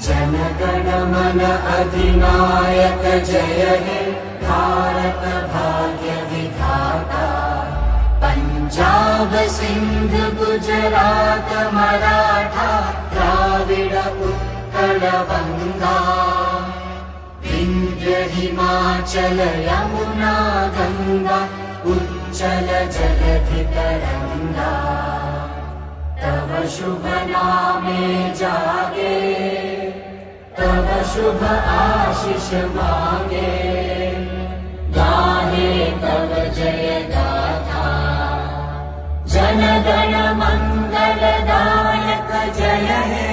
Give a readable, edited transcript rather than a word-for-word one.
जनगण मन अधिनायक जय हे भारत भाग्य विधाता। पंजाब सिंध गुजरात मराठा द्राविड उत्कल गंगा। विंध्य हिमाचल यमुना गंगा उच्चल जलधि तरंगा। तव शुभ नामे जागे तव शुभ आशीष मांगे। गाहे तव जय गाथा जनगण मंगलदायक जय हे